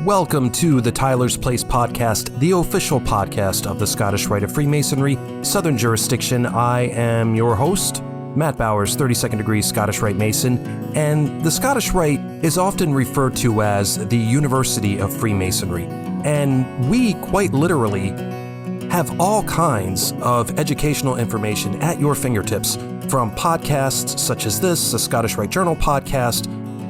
Welcome to the Tyler's Place podcast, the official podcast of the Scottish Rite of Freemasonry, Southern Jurisdiction. I am your host, Matt Bowers, 32nd degree Scottish Rite Mason, and the Scottish Rite is often referred to as the University of Freemasonry. And we quite literally have all kinds of educational information at your fingertips, from podcasts such as this, the Scottish Rite Journal podcast,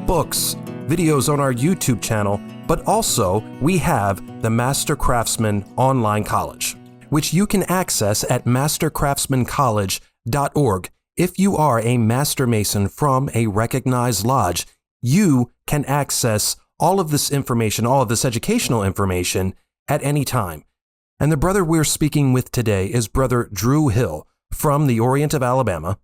books, videos on our YouTube channel, but also we have the Master Craftsman Online College, which you can access at mastercraftsmancollege.org. If you are a Master Mason from a recognized lodge, you can access all of this information, all of this educational information at any time. And the brother we're speaking with today is Brother Drew Hill from the Orient of Alabama,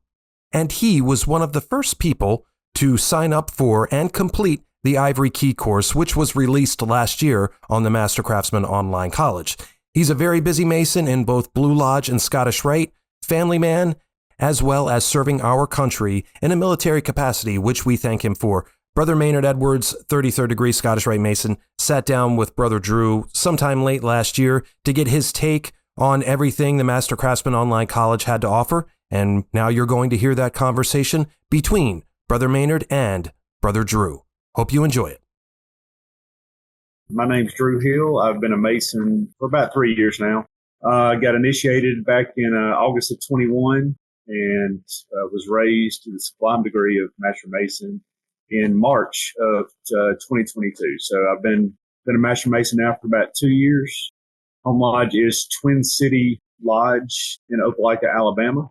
and he was one of the first people to sign up for and complete the Ivory Key course, which was released last year on the Master Craftsman Online College. He's a very busy Mason in both Blue Lodge and Scottish Rite, family man, as well as serving our country in a military capacity, which we thank him for. Brother Maynard Edwards, 33rd degree Scottish Rite Mason, sat down with Brother Drew sometime late last year to get his take on everything the Master Craftsman Online College had to offer, and now you're going to hear that conversation between Brother Maynard and Brother Drew. Hope you enjoy it. My name's Drew Hill. I've been a Mason for about 3 years now. I got initiated back in August of 21 and was raised to the sublime degree of Master Mason in March of 2022. So I've been a Master Mason now for about 2 years. Home lodge is Twin City Lodge in Opelika, Alabama,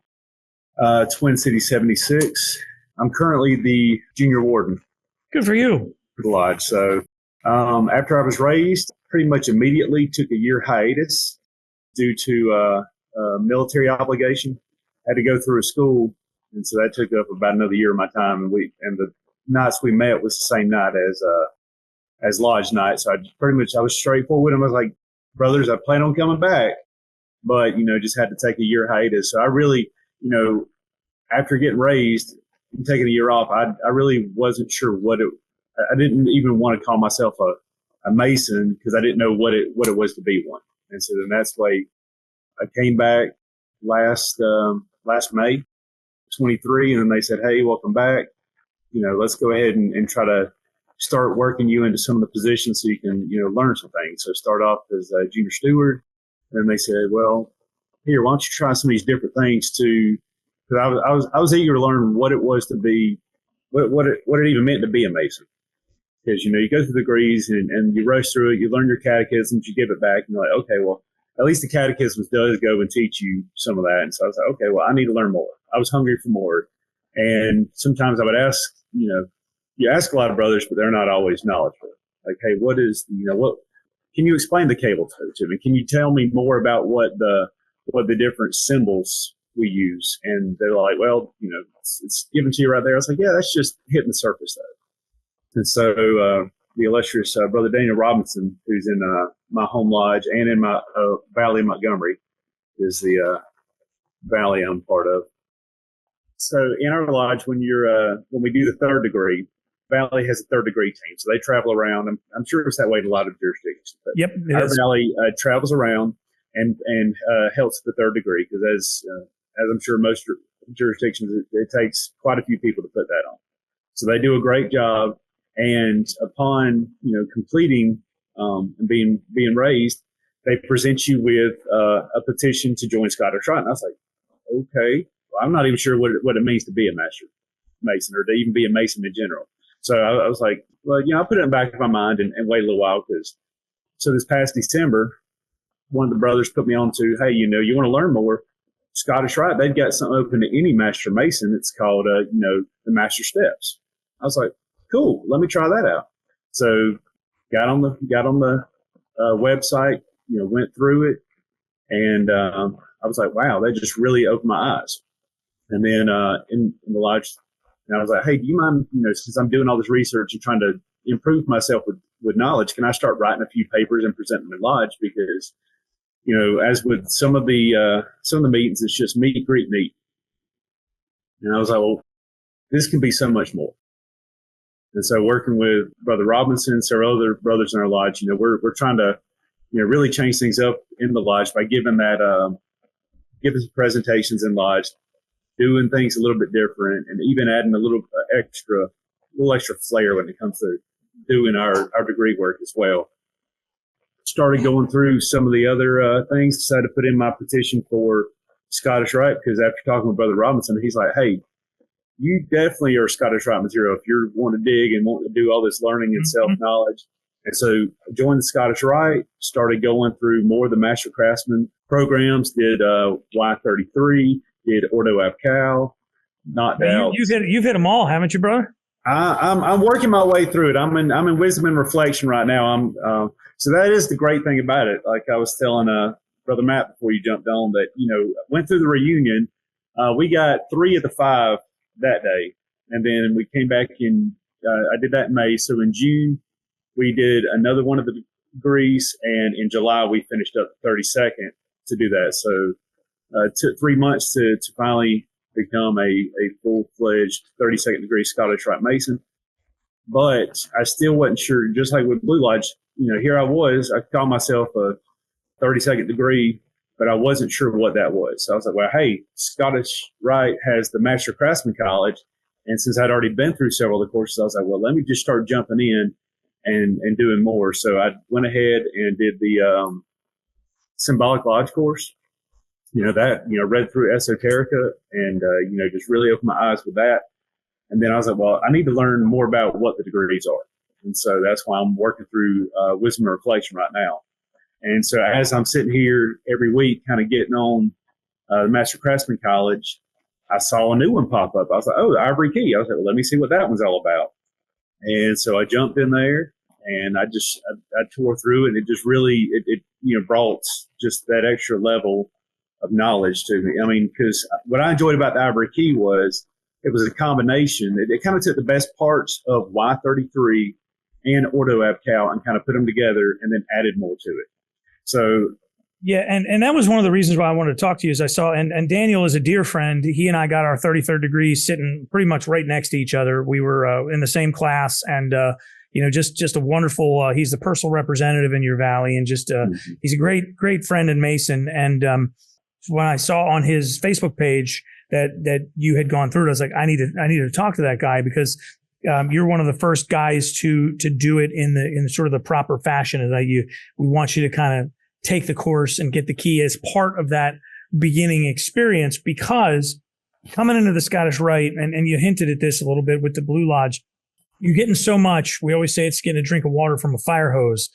Twin City 76. I'm currently the junior warden. Good for you. For the lodge. So after I was raised, pretty much immediately took a year hiatus due to military obligation. Had to go through a school, and so that took up about another year of my time. And the nights we met was the same night as lodge night. So I was straightforward with them. I was like, brothers, I plan on coming back, but just had to take a year hiatus. So I really, after getting raised and taking a year off, I really wasn't sure I didn't even want to call myself a Mason because I didn't know what it was to be one. And so then that's why I came back last May 23, and then they said, hey, welcome back. Let's go ahead and try to start working you into some of the positions so you can, learn some things. So start off as a junior steward. And then they said, well, here, why don't you try some of these different things too? Because I was eager to learn what it was to be, what it even meant to be a Mason. Because, you go through the degrees and you rush through it, you learn your catechisms, you give it back, and you're like, okay, well, at least the catechisms does go and teach you some of that. And so I was like, okay, well, I need to learn more. I was hungry for more. And sometimes I would ask, you ask a lot of brothers, but they're not always knowledgeable. Like, hey, what can you explain the cable to me? Can you tell me more about what the different symbols we use? And they're like, well, it's given to you right there. I was like, yeah, that's just hitting the surface of it. And so the illustrious Brother Daniel Robinson, who's in my home lodge and in my valley in Montgomery, is the valley I'm part of. So in our lodge, when we do the third degree, Valley has a third degree team. So they travel around. I'm sure it's that way in a lot of jurisdictions. But yep. Our valley travels around and helps the third degree because as I'm sure most jurisdictions, it takes quite a few people to put that on. So they do a great job. And upon, completing and being raised, they present you with a petition to join Scottish Rite. And I was like, okay, well, I'm not even sure what it means to be a Master Mason or to even be a Mason in general. So I was like, well, I'll put it in the back of my mind and wait a little while so this past December, one of the brothers put me on to, hey, you want to learn more? Scottish Rite, they've got something open to any Master Mason. It's called, the Master Steps. I was like, cool, let me try that out. So got on the website, went through it, and I was like, wow, that just really opened my eyes. And then in the lodge, and I was like, hey, do you mind, since I'm doing all this research and trying to improve myself with knowledge, can I start writing a few papers and present them in lodge? Because, as with some of the meetings, it's just meet, greet, meet. And I was like, well, this can be so much more. And so working with Brother Robinson, several other brothers in our lodge, we're trying to, really change things up in the lodge by giving some presentations in lodge, doing things a little bit different, and even adding a little extra flair when it comes to doing our degree work as well. Started going through some of the other things, decided to put in my petition for Scottish Rite, because after talking with Brother Robinson, he's like, hey, you definitely are Scottish Rite material if you're wanting to dig and wanting to do all this learning and self-knowledge. And so joined the Scottish Rite, started going through more of the Master Craftsman programs, did Y33, did Ordo Ab Cal, knocked out. You've hit them all, haven't you, brother? I'm working my way through it. I'm in wisdom and reflection right now. So that is the great thing about it. Like I was telling Brother Matt before you jumped on, that went through the reunion. We got 3 of the 5 that day, and then we came back in. I did that in May. So in June we did another one of the degrees, and in July we finished up the 32nd to do that. So it took 3 months to finally become a full-fledged 32nd degree Scottish Rite Mason. But I still wasn't sure, just like with Blue Lodge, here I was, I called myself a 32nd degree, but I wasn't sure what that was. So I was like, well, hey, Scottish Rite has the Master Craftsman College. And since I'd already been through several of the courses, I was like, well, let me just start jumping in and doing more. So I went ahead and did the Symbolic Lodge course. Read through Esoterica and, just really opened my eyes with that. And then I was like, well, I need to learn more about what the degrees are. And so that's why I'm working through Wisdom and Reflection right now. And so as I'm sitting here every week kind of getting on the Master Craftsman College, I saw a new one pop up. I was like, oh, the Ivory Key. I was like, well, let me see what that one's all about. And so I jumped in there and I tore through it. And it just really, brought just that extra level of knowledge to me. I mean, because what I enjoyed about the Ivory Key was it was a combination. It kind of took the best parts of Y33 and Ordo Ab Cal and kind of put them together and then added more to it. So yeah, and that was one of the reasons why I wanted to talk to you. Is I saw and Daniel is a dear friend. He and I got our 33rd degrees sitting pretty much right next to each other. We were in the same class, and just a wonderful. He's the personal representative in your valley, and just he's a great friend and Mason. And when I saw on his Facebook page that you had gone through it, I was like, I need to talk to that guy, because you're one of the first guys to do it in sort of the proper fashion. And that we want you to kind of take the course and get the key as part of that beginning experience, because coming into the Scottish Rite, and you hinted at this a little bit with the Blue Lodge, you're getting so much. We always say it's getting a drink of water from a fire hose,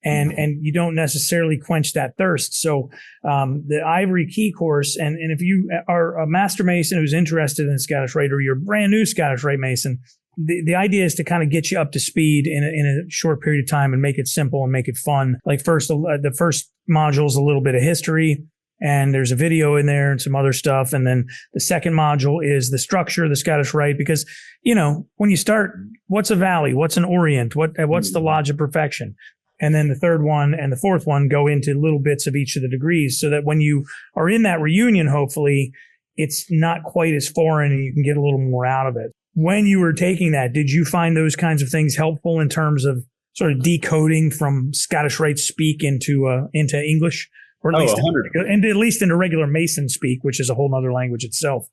and you don't necessarily quench that thirst. So the Ivory Key course, and if you are a Master Mason who's interested in Scottish Rite, or you're a brand new Scottish Rite Mason, the idea is to kind of get you up to speed in a short period of time and make it simple and make it fun. Like the first module is a little bit of history, and there's a video in there and some other stuff. And then the second module is the structure of the Scottish Rite, because, when you start, what's a valley? What's an orient? What's the Lodge of Perfection? And then the third one and the fourth one go into little bits of each of the degrees, so that when you are in that reunion, hopefully it's not quite as foreign and you can get a little more out of it. When you were taking that, did you find those kinds of things helpful in terms of sort of decoding from Scottish Rite speak into English, or at least into regular Mason speak, which is a whole other language itself?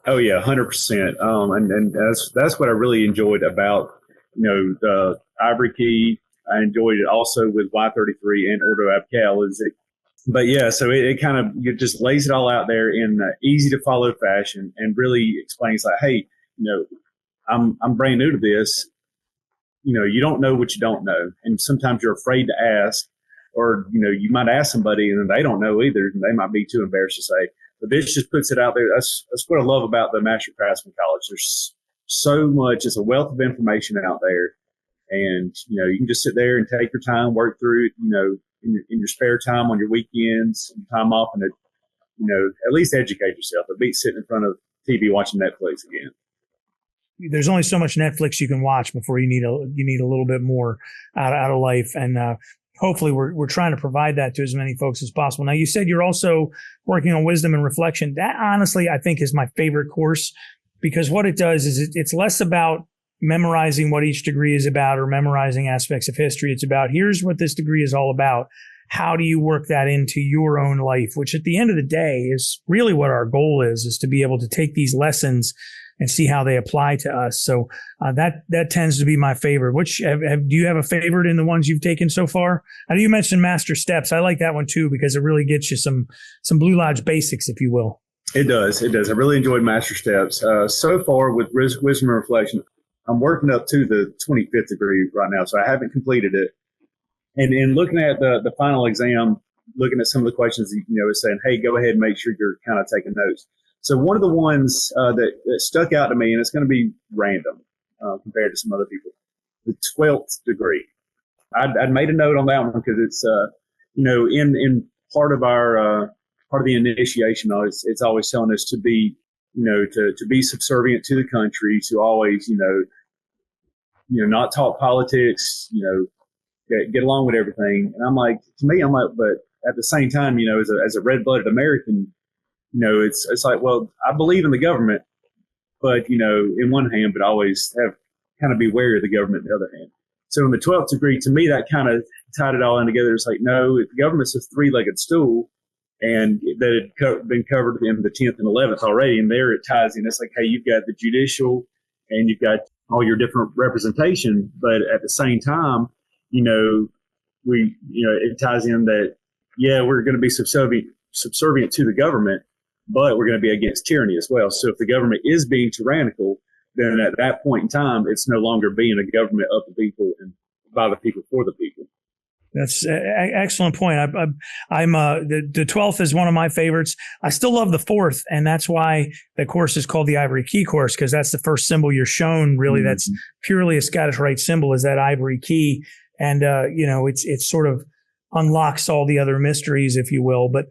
Oh yeah, 100%. And that's what I really enjoyed about the Ivory Key. I enjoyed it also with Y33 and Ordo Ab Cal. But yeah, so it kind of just lays it all out there in easy to follow fashion, and really explains like, hey, I'm brand new to this. You don't know what you don't know, and sometimes you're afraid to ask, or you might ask somebody and they don't know either, and they might be too embarrassed to say. But this just puts it out there. That's what I love about the Master Craftsman College. There's so much. It's a wealth of information out there, and you can just sit there and take your time, work through it. In your spare time on your weekends, time off, and at least educate yourself. But beat sitting in front of TV watching Netflix again. There's only so much Netflix you can watch before you need a little bit more out of life, and hopefully we're trying to provide that to as many folks as possible. Now, you said you're also working on Wisdom and Reflection. That honestly, I think, is my favorite course, because what it does is it's less about memorizing what each degree is about or memorizing aspects of history. It's about, here's what this degree is all about. How do you work that into your own life? Which at the end of the day is really what our goal is to be able to take these lessons and see how they apply to us. So that tends to be my favorite. Which do you have a favorite in the ones you've taken so far? I know you mentioned Master Steps. I like that one too because it really gets you some Blue Lodge basics, if you will. It does. I really enjoyed Master Steps. So far with Wisdom and Reflection, I'm working up to the 25th degree right now, so I haven't completed it. And in looking at the final exam, looking at some of the questions, it's saying, hey, go ahead and make sure you're kind of taking notes. So one of the ones that stuck out to me, and it's going to be random compared to some other people, the 12th degree. I'd made a note on that one because it's, in part of the initiation, it's always telling us to be, to be subservient to the country, to always, not talk politics, get along with everything. And I'm like, but at the same time, as a red-blooded American, it's like, well, I believe in the government, but, in one hand, but always have kind of be wary of the government in the other hand. So in the 12th degree, to me, that kind of tied it all in together. It's like, no, if the government's a three-legged stool and that had been covered in the 10th and 11th already, and there it ties in. It's like, hey, you've got the judicial and you've got all your different representation, but at the same time, it ties in that, yeah, we're going to be subservient to the government, but we're going to be against tyranny as well. So if the government is being tyrannical, then at that point in time, it's no longer being a government of the people and by the people for the people. That's an excellent point. I'm the 12th is one of my favorites. I still love the 4th, and that's why the course is called the Ivory Key course, because that's the first symbol you're shown. Really, Mm-hmm. That's purely a Scottish Rite symbol, is that ivory key, and it sort of unlocks all the other mysteries, if you will. But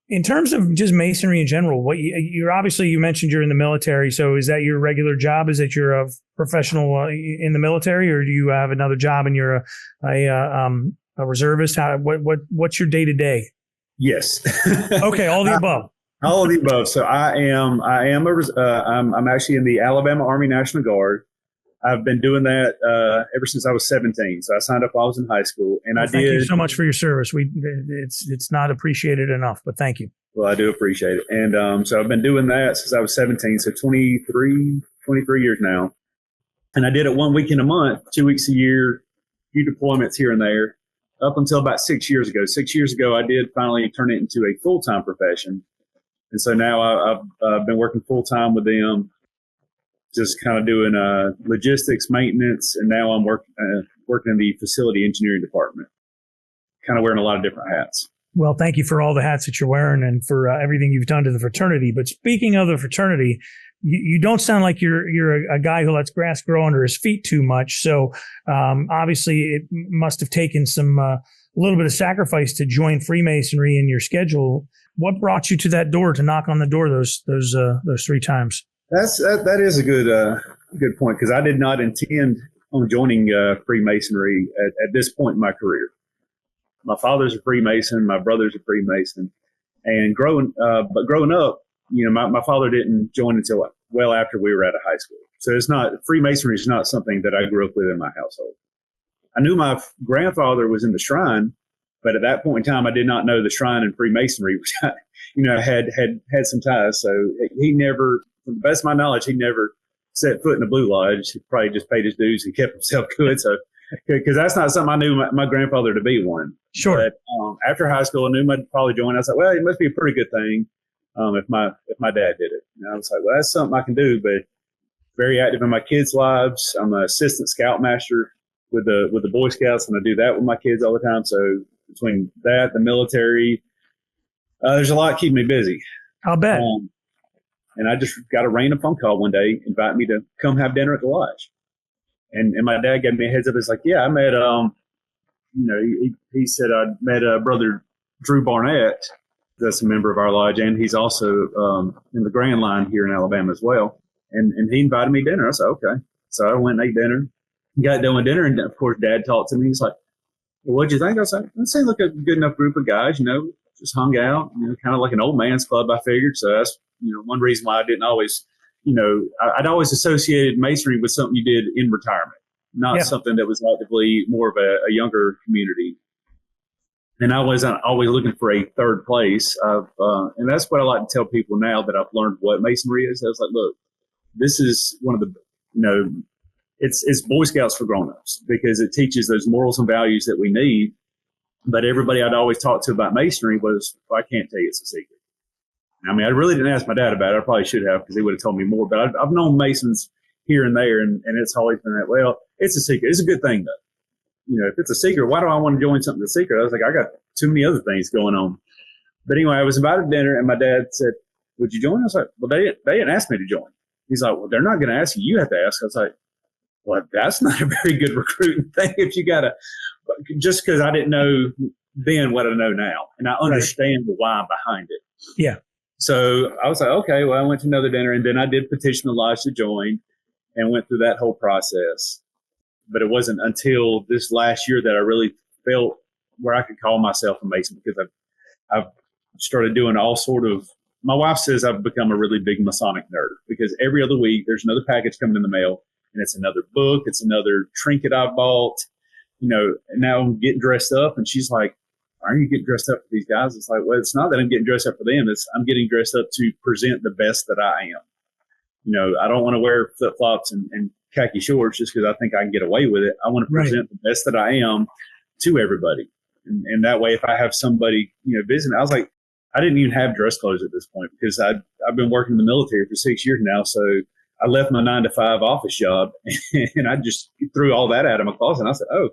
in terms of just masonry in general, you're obviously, you mentioned you're in the military. So is that your regular job? Is that you're a professional in the military, or do you have another job and you're a reservist? What's your day to day? Yes. Okay, all the above. All of the above. So I'm actually in the Alabama Army National Guard. I've been doing that ever since I was 17. So I signed up while I was in high school, and Thank you so much for your service. It's not appreciated enough, but thank you. Well, I do appreciate it. And so I've been doing that since I was 17. So 23 years now. And I did it 1 weekend a month, 2 weeks a year, a few deployments here and there, up until about 6 years ago. 6 years ago, I did finally turn it into a full-time profession. And so now I've been working full-time with them, just kind of doing logistics, maintenance, and now I'm working in the facility engineering department, kind of wearing a lot of different hats. Well, thank you for all the hats that you're wearing and for everything you've done to the fraternity. But speaking of the fraternity, you don't sound like you're a guy who lets grass grow under his feet too much. So obviously, it must have taken a little bit of sacrifice to join Freemasonry in your schedule. What brought you to that door, to knock on the door those 3 times? That is a good point, because I did not intend on joining Freemasonry at this point in my career. My father's a Freemason, my brother's a Freemason, and growing up, my father didn't join until well after we were out of high school. So Freemasonry is not something that I grew up with in my household. I knew my grandfather was in the shrine, but at that point in time, I did not know the shrine and Freemasonry, which had some ties. So he never, to the best of my knowledge, he never set foot in a Blue Lodge. He probably just paid his dues and kept himself good. So, because that's not something I knew my grandfather to be one. Sure. But after high school, I knew my father joined. I was like, well, it must be a pretty good thing if my dad did it. And I was like, well, that's something I can do. But very active in my kids' lives. I'm an assistant scoutmaster with the Boy Scouts, and I do that with my kids all the time. So between that, the military, there's a lot keeping me busy. I'll bet. And I just got a random phone call one day, invite me to come have dinner at the lodge. And my dad gave me a heads up. It's like, yeah, I met, he said I met brother Drew Barnett. That's a member of our lodge, and he's also in the Grand Line here in Alabama as well. And he invited me to dinner. I said, okay. So I went and ate dinner. Got done with dinner, and of course, Dad talked to me. He's like, well, what'd you think? I was like, it seemed like a good enough group of guys, just hung out, kind of like an old man's club, I figured. So that's, one reason why I didn't always I'd always associated masonry with something you did in retirement, not something that was actively more of a younger community. And I wasn't always looking for a third place. And that's what I like to tell people now that I've learned what masonry is. I was like, look, this is one of the, it's Boy Scouts for grown-ups, because it teaches those morals and values that we need. But everybody I'd always talked to about masonry was, well, I can't tell you, it's a secret. I mean, I really didn't ask my dad about it. I probably should have, because he would have told me more. But I've known Masons here and there, and it's always been that, well, it's a secret. It's a good thing, though. If it's a secret, why do I want to join something that's secret? I was like, I got too many other things going on. But anyway, I was invited to dinner, and my dad said, would you join? I was like, well, they didn't ask me to join. He's like, well, they're not going to ask you. You have to ask. I was like, well, that's not a very good recruiting thing if you got to, just because I didn't know then what I know now. And I understand the why behind it. Yeah. So I was like, okay, well, I went to another dinner, and then I did petition the lodge to join and went through that whole process. But it wasn't until this last year that I really felt where I could call myself a Mason, because I've started doing all sort of, my wife says I've become a really big Masonic nerd, because every other week there's another package coming in the mail, and it's another book, it's another trinket I bought, and now I'm getting dressed up, and she's like, why are you getting dressed up for these guys? It's like, well, it's not that I'm getting dressed up for them. It's I'm getting dressed up to present the best that I am. I don't want to wear flip-flops and khaki shorts just because I think I can get away with it. I want to present the best that I am to everybody. And that way, if I have somebody, visiting, I was like, I didn't even have dress clothes at this point, because I've been working in the military for 6 years now. So I left my 9-to-5 office job and I just threw all that out of my closet. And I said, oh,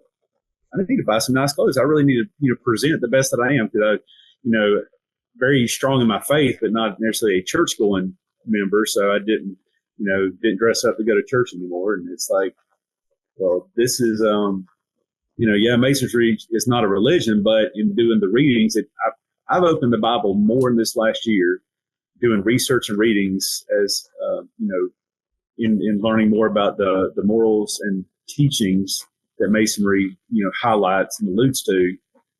I need to buy some nice clothes. I really need to, present the best that I am, because I, very strong in my faith, but not necessarily a church going member. So I didn't dress up to go to church anymore. And it's like, well, this is, Masonry is not a religion, but in doing the readings, I've opened the Bible more in this last year, doing research and readings as, in learning more about the morals and teachings that Masonry, highlights and alludes to,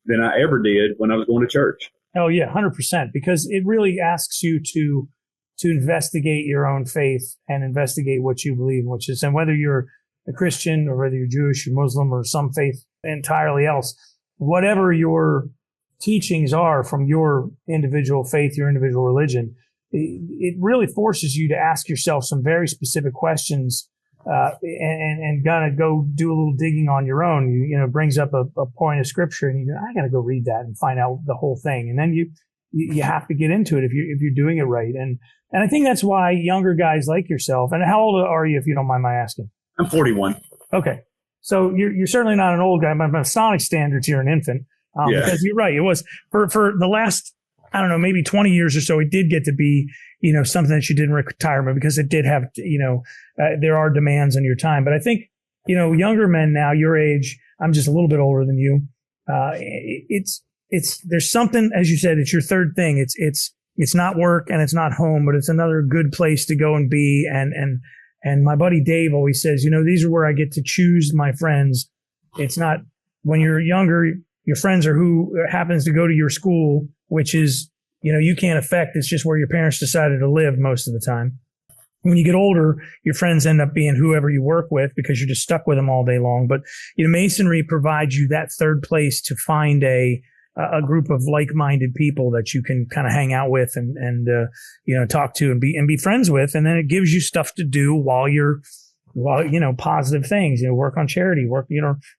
than I ever did when I was going to church. Oh yeah, 100%, because it really asks you to investigate your own faith and investigate what you believe, and whether you're a Christian or whether you're Jewish or Muslim or some faith entirely else, whatever your teachings are from your individual faith, your individual religion, it really forces you to ask yourself some very specific questions, and gotta go do a little digging on your own. Brings up a point of scripture, and I gotta go read that and find out the whole thing. And then you have to get into it if you're doing it right. And I think that's why younger guys like yourself. And how old are you, if you don't mind my asking? I'm 41. Okay, so you're certainly not an old guy. By Masonic standards, you're an infant. Because you're right. It was for the last, I don't know, maybe 20 years or so, it did get to be, something that you did in retirement, because it did have, there are demands on your time. But I think, younger men now, your age, I'm just a little bit older than you. There's something, as you said, it's your third thing. It's not work and it's not home, but it's another good place to go and be. And my buddy Dave always says, these are where I get to choose my friends. It's not when you're younger, your friends are who happens to go to your school, which is, you can't affect. It's just where your parents decided to live most of the time. When you get older, your friends end up being whoever you work with, because you're just stuck with them all day long. But, Masonry provides you that third place to find a group of like-minded people that you can kind of hang out with and talk to and be friends with. And then it gives you stuff to do while positive things, work on charity, or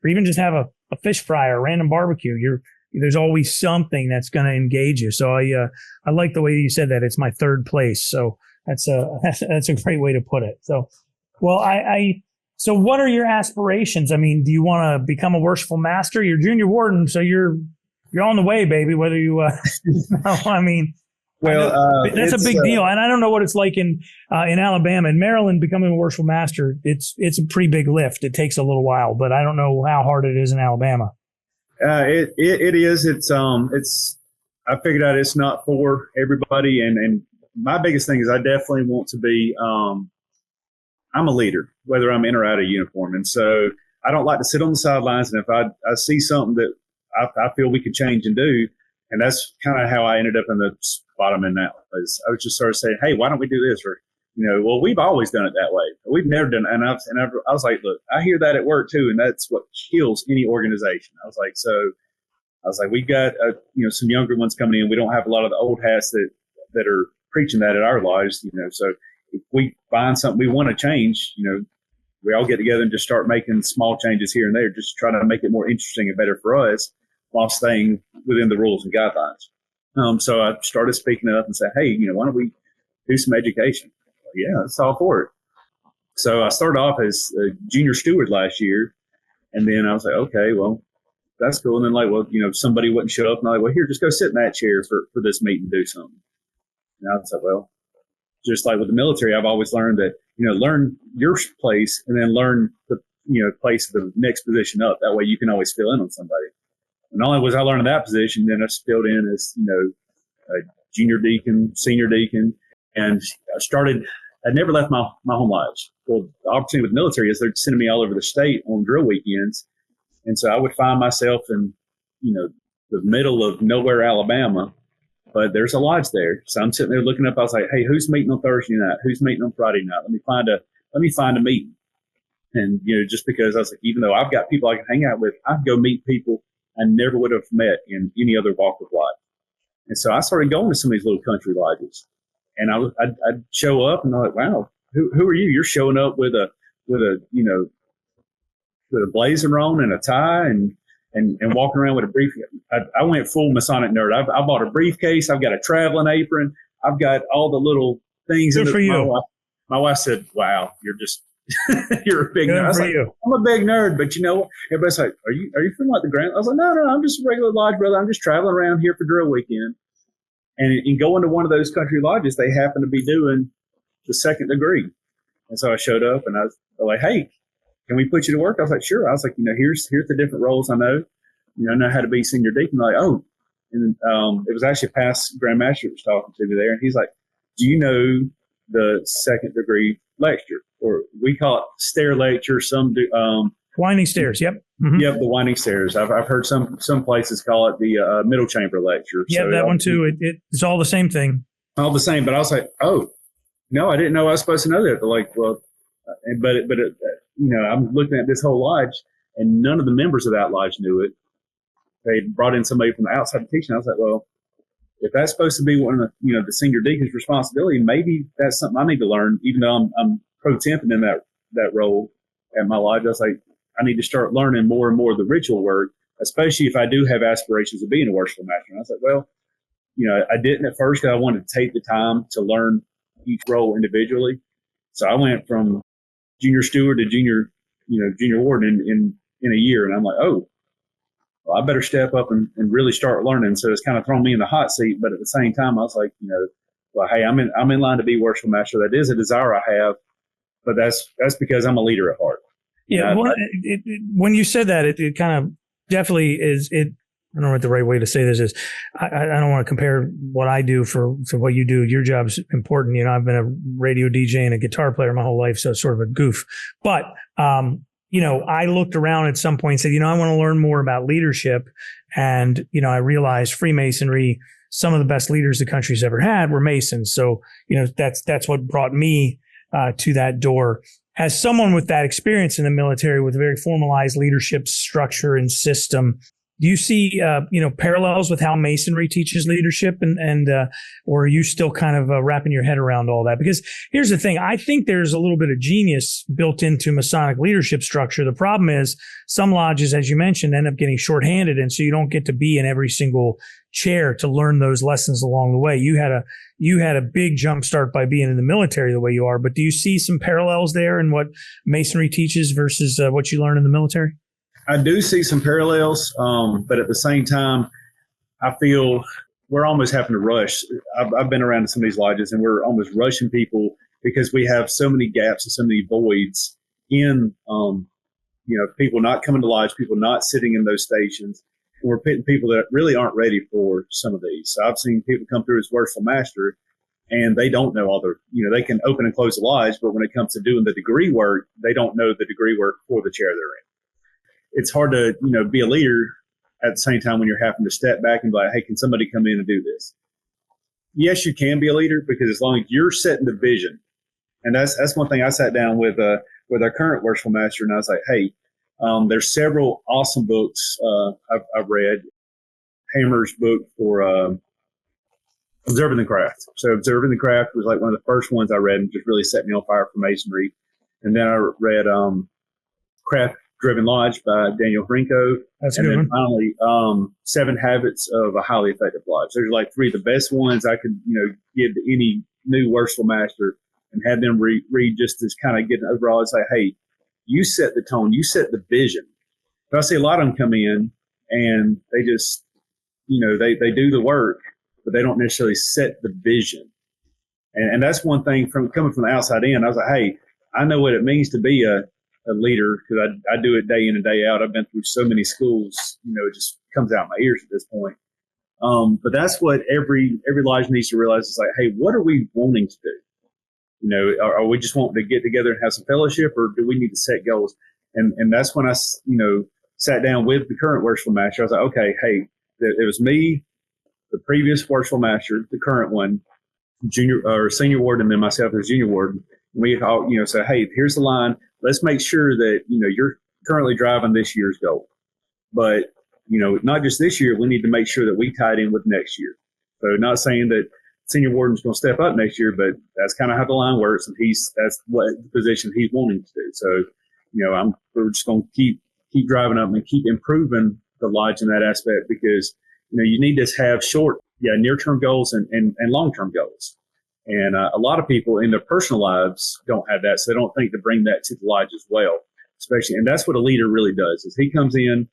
even just have a fish fry or a random barbecue. There's always something that's going to engage you. So I like the way you said that. It's my third place. So that's a great way to put it. So, well, so what are your aspirations? I mean, do you want to become a worshipful master? You're junior warden, so you're on the way, baby. Whether you, that's a big deal. And I don't know what it's like in Alabama. In Maryland, becoming a worshipful master, it's a pretty big lift. It takes a little while, but I don't know how hard it is in Alabama. It is. I figured out it's not for everybody. And my biggest thing is I definitely want to be, I'm a leader, whether I'm in or out of uniform. And so I don't like to sit on the sidelines. And if I see something that I feel we could change and do, and that's kind of how I ended up in the spot I'm in now. I was just sort of saying, hey, why don't we do this? Or, well, we've always done it that way. We've never done it. And I was like, look, I hear that at work too. And that's what kills any organization. I was like, we've got, some younger ones coming in. We don't have a lot of the old hats that are preaching that at our lodge, so if we find something we want to change, we all get together and just start making small changes here and there, just try to make it more interesting and better for us while staying within the rules and guidelines. So I started speaking up and said, hey, why don't we do some education? Yeah, that's all for it. So I started off as a junior steward last year, and then I was like, okay, well, that's cool. And then somebody wouldn't show up, and I'm like, well, here, just go sit in that chair for this meeting and do something. And I was like, well, just like with the military, I've always learned that, learn your place and then learn the, place of the next position up. That way you can always fill in on somebody. And not only was I learning that position, then I filled in as, a junior deacon, senior deacon, and I never left my home lodge. Well, the opportunity with the military is they're sending me all over the state on drill weekends. And so I would find myself in, the middle of nowhere, Alabama, but there's a lodge there. So I'm sitting there looking up. I was like, hey, who's meeting on Thursday night? Who's meeting on Friday night? Let me find a meeting. And, just because I was like, even though I've got people I can hang out with, I'd go meet people I never would have met in any other walk of life. And so I started going to some of these little country lodges, and I'd show up and I'm like, wow, who are you? You're showing up with a blazer on and a tie and walking around with a briefcase. I went full Masonic nerd. I bought a briefcase. I've got a traveling apron. I've got all the little things. Good for you. My wife said, wow, you're just, you're a big nerd. I was like, you. I'm a big nerd, but everybody's like, are you from like the Grand? I was like, no, I'm just a regular lodge brother. I'm just traveling around here for drill weekend. And in going to one of those country lodges, they happen to be doing the second degree. And so I showed up and I was like, hey, can we put you to work? I was like, sure. I was like, here's the different roles I know. I know how to be senior deacon. Like, oh, and it was actually a past Grand Master that was talking to me there. And he's like, do you know the second degree lecture? Or we call it stair lecture. Some do. Winding stairs. Yep. Mm-hmm. Yep. The winding stairs. I've heard some places call it the middle chamber lecture. Yeah, so that one too. It's all the same thing. All the same. But I was like, oh, no, I didn't know I was supposed to know that. They're like, well, I'm looking at this whole lodge, and none of the members of that lodge knew it. They brought in somebody from the outside of teaching. I was like, well, if that's supposed to be one of the senior deacon's responsibility, maybe that's something I need to learn. Even though I'm pro-temping in that role at my lodge, I was like, I need to start learning more and more of the ritual work, especially if I do have aspirations of being a worshipful master. And I was like, well, I didn't at first because I wanted to take the time to learn each role individually. So I went from junior steward to junior warden in a year. And I'm like, oh, well, I better step up and really start learning. So it's kind of thrown me in the hot seat. But at the same time, I was like, well, hey, I'm in line to be worshipful master. That is a desire I have, but that's because I'm a leader at heart. Yeah. Well, when you said that, it kind of definitely is. I don't know what the right way to say this is. I don't want to compare what I do to what you do. Your job's important. I've been a radio DJ and a guitar player my whole life, so it's sort of a goof. But I looked around at some point and said, I want to learn more about leadership. And, I realized Freemasonry, some of the best leaders the country's ever had were Masons. So, that's what brought me to that door. As someone with that experience in the military with a very formalized leadership structure and system, do you see, parallels with how Masonry teaches leadership or are you still kind of wrapping your head around all that? Because here's the thing. I think there's a little bit of genius built into Masonic leadership structure. The problem is some lodges, as you mentioned, end up getting shorthanded. And so you don't get to be in every single chair to learn those lessons along the way. You had a big jump start by being in the military the way you are, but do you see some parallels there in what Masonry teaches versus what you learn in the military? I do see some parallels, but at the same time, I feel we're almost having to rush. I've been around some of these lodges, and we're almost rushing people because we have so many gaps and so many voids in, people not coming to lodge, people not sitting in those stations. And we're putting people that really aren't ready for some of these. So I've seen people come through as worshipful master, and they don't know all the, they can open and close the lodge, but when it comes to doing the degree work, they don't know the degree work for the chair they're in. It's hard to, be a leader at the same time when you're having to step back and be like, hey, can somebody come in and do this? Yes, you can be a leader because as long as you're setting the vision And that's one thing I sat down with our current worshipful master, and I was like, hey, there's several awesome books I've read. Hammer's book for Observing the Craft. So Observing the Craft was like one of the first ones I read and just really set me on fire for masonry. And then I read Craft Driven Lodge by Daniel Hrinko. That's a and good then one. finally, 7 Habits of a Highly Effective Lodge. There's like 3 of the best ones I could, give to any new worshipful master and have them read just to kind of get an overall and say, hey, you set the tone, you set the vision. But I see a lot of them come in and they just, they do the work, but they don't necessarily set the vision. And that's one thing from coming from the outside in. I was like, hey, I know what it means to be a leader because I do it day in and day out. I've been through so many schools, it just comes out my ears at this point. But that's what every lodge needs to realize is like, hey, what are we wanting to do? Are we just wanting to get together and have some fellowship, or do we need to set goals? And that's when I, sat down with the current worshipful master. I was like, okay, hey, it was me, the previous worshipful master, the current one, junior or senior warden, and then myself as junior warden. We all, say, hey, here's the line. Let's make sure that, you're currently driving this year's goal. But, not just this year, we need to make sure that we tie it in with next year. So not saying that senior warden's going to step up next year, but that's kind of how the line works. And that's what the position he's wanting to do. So, we're just going to keep driving up and keep improving the lodge in that aspect because, you need to have near-term goals and long-term goals. And a lot of people in their personal lives don't have that, so they don't think to bring that to the lodge as well. And that's what a leader really does, is he comes in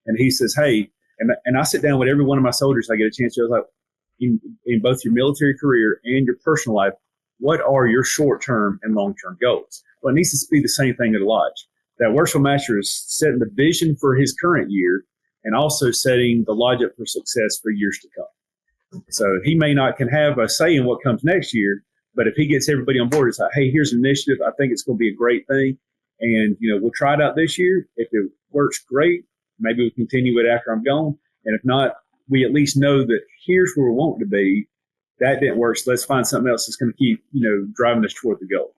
and he says, hey, and I sit down with every one of my soldiers I get a chance to, I was like, in both your military career and your personal life, what are your short-term and long-term goals? Well, it needs to be the same thing at a lodge. That worshipful master is setting the vision for his current year and also setting the lodge up for success for years to come. So he may not can have a say in what comes next year, but if he gets everybody on board, it's like, hey, here's an initiative. I think it's going to be a great thing. And, we'll try it out this year. If it works, great. Maybe we'll continue it after I'm gone. And if not, we at least know that here's where we want to be. That didn't work. So let's find something else that's going to keep, driving us toward the goal.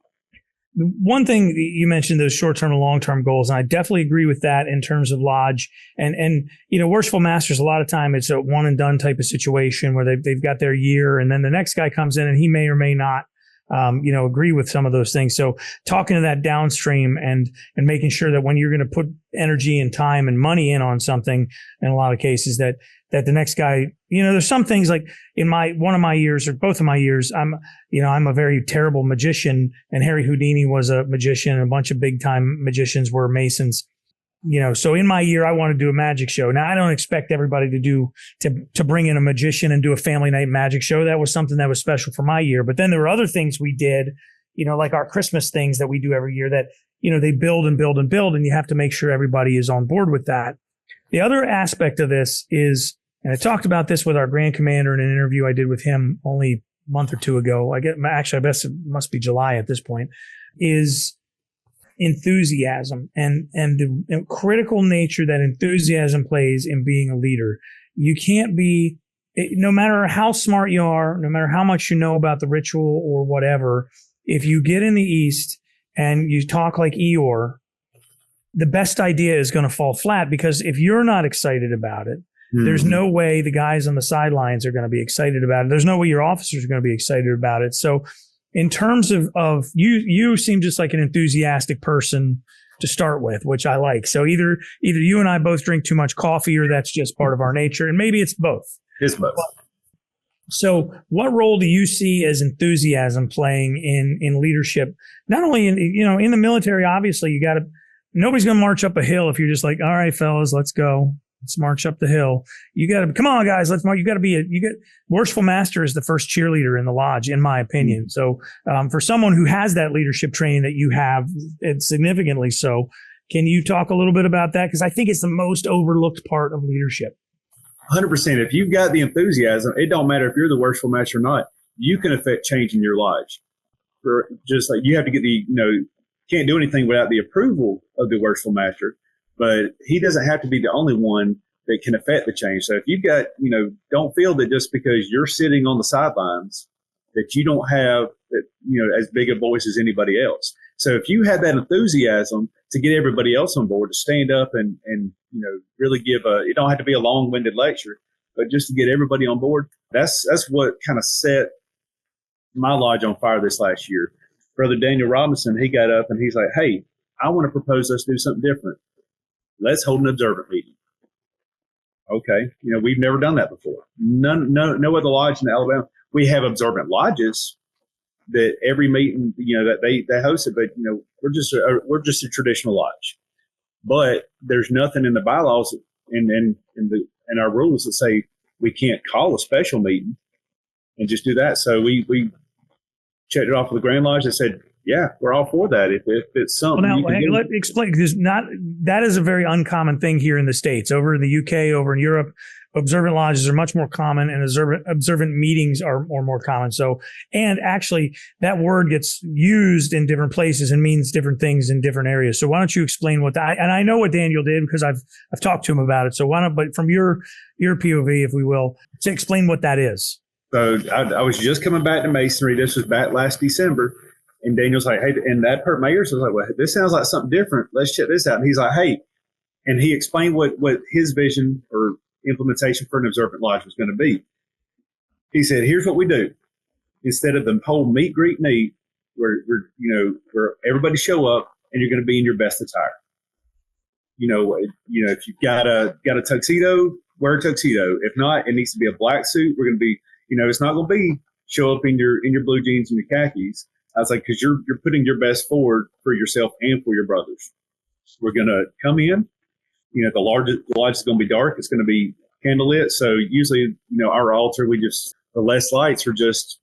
One thing you mentioned, those short-term and long-term goals, and I definitely agree with that in terms of lodge. And worshipful masters, a lot of time it's a one-and-done type of situation where they've got their year, and then the next guy comes in and he may or may not, agree with some of those things. So talking to that downstream and making sure that when you're going to put energy and time and money in on something, in a lot of cases that the next guy, there's some things like in one of my years or both of my years, I'm a very terrible magician, and Harry Houdini was a magician and a bunch of big time magicians were Masons. So in my year, I want to do a magic show. Now I don't expect everybody to bring in a magician and do a family night magic show. That was something that was special for my year. But then there were other things we did, like our Christmas things that we do every year that, they build and build and build, and you have to make sure everybody is on board with that. The other aspect of this is, and I talked about this with our Grand Commander in an interview I did with him only a month or two ago. I guess it must be July at this point, is enthusiasm and the critical nature that enthusiasm plays in being a leader. You can't be, no matter how smart you are, no matter how much you know about the ritual or whatever, if you get in the East and you talk like Eeyore, the best idea is going to fall flat, because if you're not excited about it, there's no way the guys on the sidelines are going to be excited about it. There's no way your officers are going to be excited about it. So in terms of you seem just like an enthusiastic person to start with, which I like. So either you and I both drink too much coffee, or that's just part of our nature. And maybe it's both. It's both. So what role do you see as enthusiasm playing in leadership? Not only in the military, obviously nobody's going to march up a hill if you're just like, all right, fellas, let's go. Let's march up the hill. You got to come on, guys. Let's march. You got to worshipful master is the first cheerleader in the lodge, in my opinion. So, for someone who has that leadership training that you have, and significantly so, can you talk a little bit about that? Because I think it's the most overlooked part of leadership. 100%. If you've got the enthusiasm, it don't matter if you're the worshipful master or not. You can affect change in your lodge. Just like you have to get can't do anything without the approval of the worshipful master. But he doesn't have to be the only one that can affect the change. So if you've got, don't feel that just because you're sitting on the sidelines that you don't have that, as big a voice as anybody else. So if you had that enthusiasm to get everybody else on board, to stand up and really give it don't have to be a long-winded lecture, but just to get everybody on board, that's what kind of set my lodge on fire this last year. Brother Daniel Robinson, he got up and he's like, hey, I want to propose us do something different. Let's hold an observant meeting. Okay. We've never done that before. No other lodge in Alabama. We have observant lodges that every meeting, that they host it, but we're just a traditional lodge. But there's nothing in the bylaws and in our rules that say we can't call a special meeting and just do that. So we checked it off with the Grand Lodge. They said, yeah, we're all for that. If it's something. Well, now, let explain, because that is a very uncommon thing here in the States. Over in the UK, over in Europe, observant lodges are much more common, and observant meetings are more common. So, and actually, that word gets used in different places and means different things in different areas. So, why don't you explain what that? And I know what Daniel did because I've talked to him about it. So, but from your POV, if we will, to explain what that is. So, I was just coming back to Masonry. This was back last December. And Daniel's like, hey, and that hurt my ears. So I was like, well, this sounds like something different. Let's check this out. And he's like, hey, and he explained what his vision or implementation for an observant lodge was going to be. He said, here's what we do. Instead of the whole meet, greet, meet, where everybody show up and you're going to be in your best attire. If you've got a tuxedo, wear a tuxedo. If not, it needs to be a black suit. We're going to be, it's not going to be show up in your blue jeans and your khakis. I was like, because you're putting your best forward for yourself and for your brothers. We're going to come in. The lodge is going to be dark. It's going to be candlelit. So usually, our altar, the less lights are just,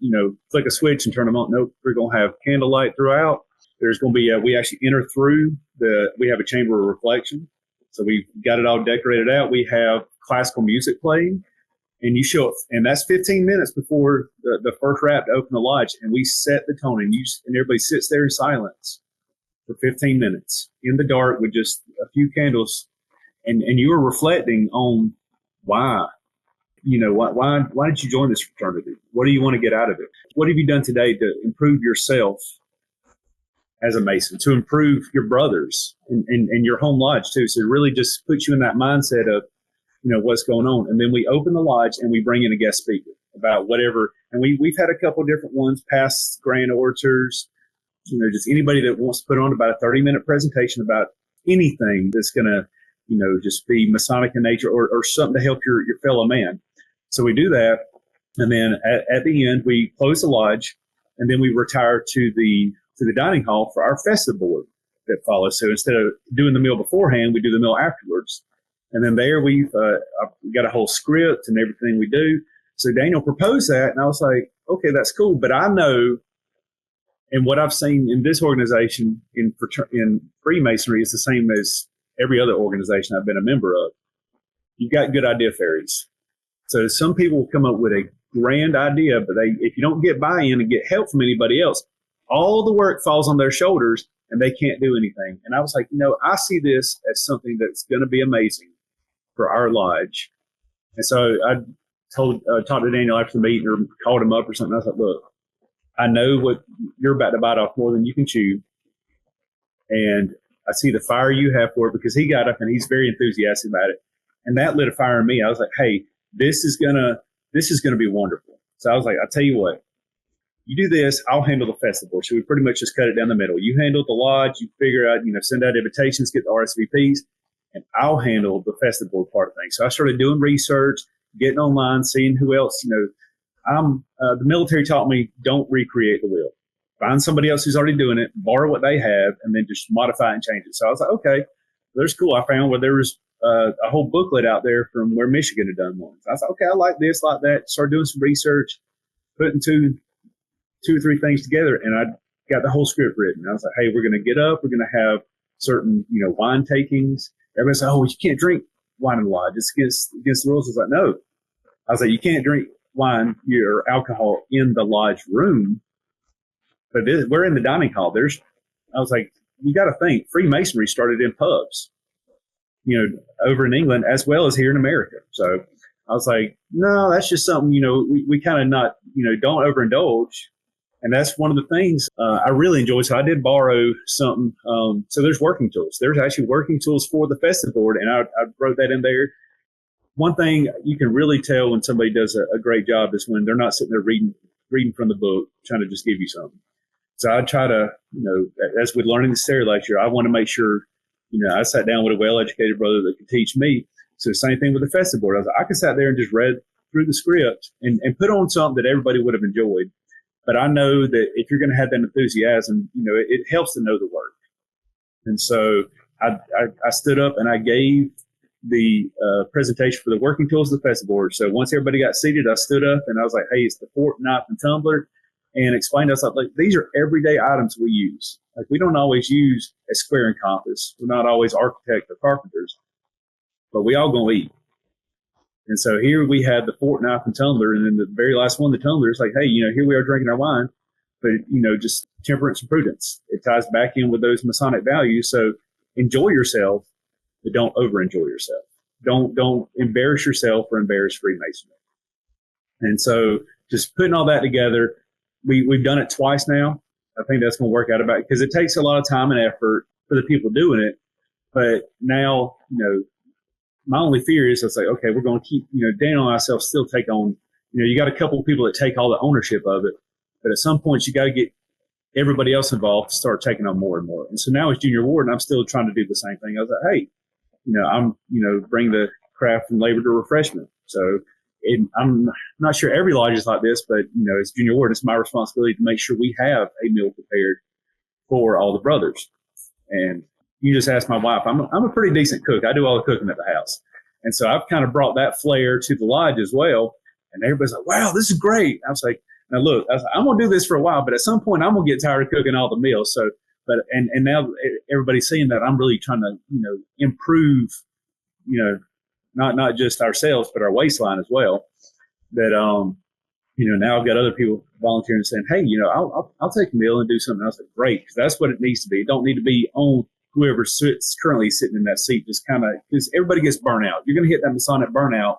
flick a switch and turn them on. Nope, we're going to have candlelight throughout. There's going to be we actually enter through we have a chamber of reflection. So we've got it all decorated out. We have classical music playing. And you show up, and that's 15 minutes before the first rap to open the lodge, and we set the tone, and everybody sits there in silence for 15 minutes in the dark with just a few candles, and you are reflecting on why did you join this fraternity? What do you want to get out of it? What have you done today to improve yourself as a Mason, to improve your brothers and your home lodge too? So it really just puts you in that mindset of what's going on. And then we open the lodge and we bring in a guest speaker about whatever. And we've had a couple of different ones, past grand orators, just anybody that wants to put on about a 30-minute presentation about anything that's going to, just be Masonic in nature or something to help your fellow man. So we do that. And then at the end, we close the lodge and then we retire to the dining hall for our festive board that follows. So instead of doing the meal beforehand, we do the meal afterwards. And then there we've got a whole script and everything we do. So Daniel proposed that, and I was like, okay, that's cool. But I know, and what I've seen in this organization in Freemasonry is the same as every other organization I've been a member of. You've got good idea fairies. So some people will come up with a grand idea, but if you don't get buy-in and get help from anybody else, all the work falls on their shoulders and they can't do anything. And I was like, I see this as something that's going to be amazing for our lodge. And so I talked to Daniel after the meeting or called him up or something. I was like, look, I know what you're about to bite off more than you can chew. And I see the fire you have for it, because he got up and he's very enthusiastic about it. And that lit a fire in me. I was like, hey, this is gonna be wonderful. So I was like, I'll tell you what, you do this, I'll handle the festival. So we pretty much just cut it down the middle. You handle the lodge, you figure out, send out invitations, get the RSVPs, and I'll handle the festival part of things. So I started doing research, getting online, seeing who else, the military taught me, don't recreate the wheel. Find somebody else who's already doing it, borrow what they have, and then just modify and change it. So I was like, okay, there's cool. I found where there was a whole booklet out there from where Michigan had done one. So I was like, okay, I like this, like that. Started doing some research, putting two or three things together, and I got the whole script written. I was like, hey, we're going to get up. We're going to have certain, wine takings. Everybody said, oh, you can't drink wine in the lodge. It's against the rules. I was like, no. I was like, you can't drink wine or alcohol in the lodge room, but we're in the dining hall. I was like, you got to think, Freemasonry started in pubs, over in England as well as here in America. So I was like, no, that's just something, we kind of not, don't overindulge. And that's one of the things I really enjoy. So I did borrow something. So there's working tools. There's actually working tools for the festive board. And I wrote that in there. One thing you can really tell when somebody does a great job is when they're not sitting there reading from the book, trying to just give you something. So I try to, as with learning the stair lecture, I want to make sure, I sat down with a well-educated brother that could teach me. So same thing with the festive board. I was like, I could sat there and just read through the script and put on something that everybody would have enjoyed. But I know that if you're going to have that enthusiasm, it helps to know the work. And so I stood up and I gave the presentation for the working tools of the festive board. So once everybody got seated, I stood up and I was like, hey, it's the fork, knife, and tumbler, and explained to us, like, these are everyday items we use. Like, we don't always use a square and compass. We're not always architects or carpenters, but we all going to eat. And so here we had the fork, knife, and tumbler. And then the very last one, the tumbler, is like, hey, here we are drinking our wine, but, just temperance and prudence. It ties back in with those Masonic values. So enjoy yourself, but don't over-enjoy yourself. Don't embarrass yourself or embarrass Freemasonry. And so just putting all that together, we've done it twice now. I think that's going to work out about, because it takes a lot of time and effort for the people doing it. But now, my only fear is it's like, okay, we're going to keep, Daniel and myself still take on, you got a couple of people that take all the ownership of it. But at some point, you got to get everybody else involved to start taking on more and more. And so now as junior warden, I'm still trying to do the same thing. I was like, hey, I'm, bring the craft from labor to refreshment. So I'm not sure every lodge is like this, but, as junior warden, it's my responsibility to make sure we have a meal prepared for all the brothers. And you just ask my wife, I'm a pretty decent cook. I do all the cooking at the house. And so I've kind of brought that flair to the lodge as well. And everybody's like, wow, this is great. I was like, now look, I'm going to do this for a while, but at some point I'm going to get tired of cooking all the meals. So, and now everybody's seeing that I'm really trying to, improve, not just ourselves, but our waistline as well. That, now I've got other people volunteering and saying, hey, I'll take a meal and do something else. Like, great. Because that's what it needs to be. It don't need to be on whoever currently sitting in that seat, just kind of, because everybody gets burnt out. You're going to hit that Masonic burnout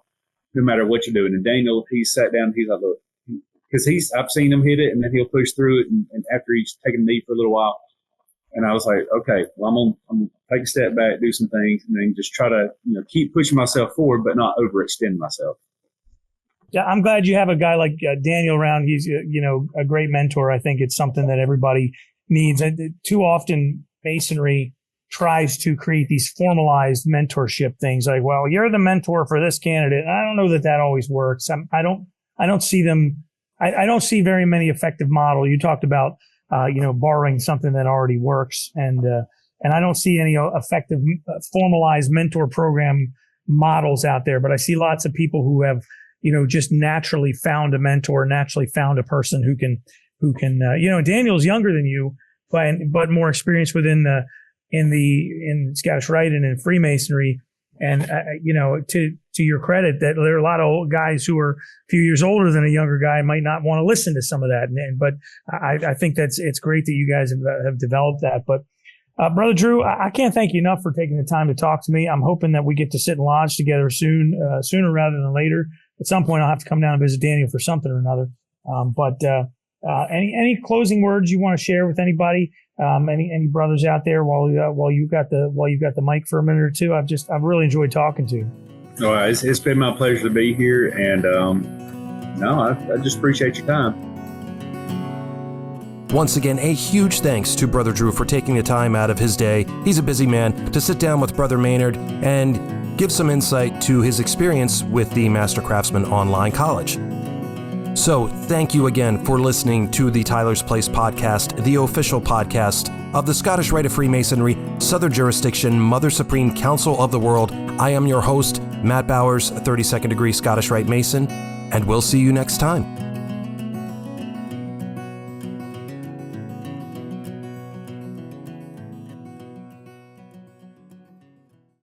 no matter what you're doing. And Daniel, he sat down, he's like, look, because I've seen him hit it, and then he'll push through it, and after he's taken a knee for a little while. And I was like, okay, well, I'm going to take a step back, do some things, and then just try to, keep pushing myself forward, but not overextend myself. Yeah, I'm glad you have a guy like Daniel around. He's, a great mentor. I think it's something that everybody needs. And too often, Masonry tries to create these formalized mentorship things like, well, you're the mentor for this candidate. I don't know that always works. I don't see them. I don't see very many effective model. You talked about, borrowing something that already works. And I don't see any effective formalized mentor program models out there, but I see lots of people who have, just naturally found a mentor, naturally found a person who can, Daniel's younger than you, but more experienced within in Scottish Rite and in Freemasonry. And, to your credit, that there are a lot of guys who are a few years older than a younger guy might not want to listen to some of that. But I think it's great that you guys have developed that. But, Brother Drew, I can't thank you enough for taking the time to talk to me. I'm hoping that we get to sit in lodge together sooner rather than later. At some point, I'll have to come down and visit Daniel for something or another. Any closing words you want to share with anybody? Any brothers out there while you've got the mic for a minute or two? I've really enjoyed talking to you. Oh, it's been my pleasure to be here, and I just appreciate your time. Once again, a huge thanks to Brother Drew for taking the time out of his day. He's a busy man, to sit down with Brother Maynard and give some insight to his experience with the Master Craftsman Online College. So thank you again for listening to the Tyler's Place podcast, the official podcast of the Scottish Rite of Freemasonry, Southern Jurisdiction, Mother Supreme Council of the World. I am your host, Matt Bowers, 32nd degree Scottish Rite Mason, and we'll see you next time.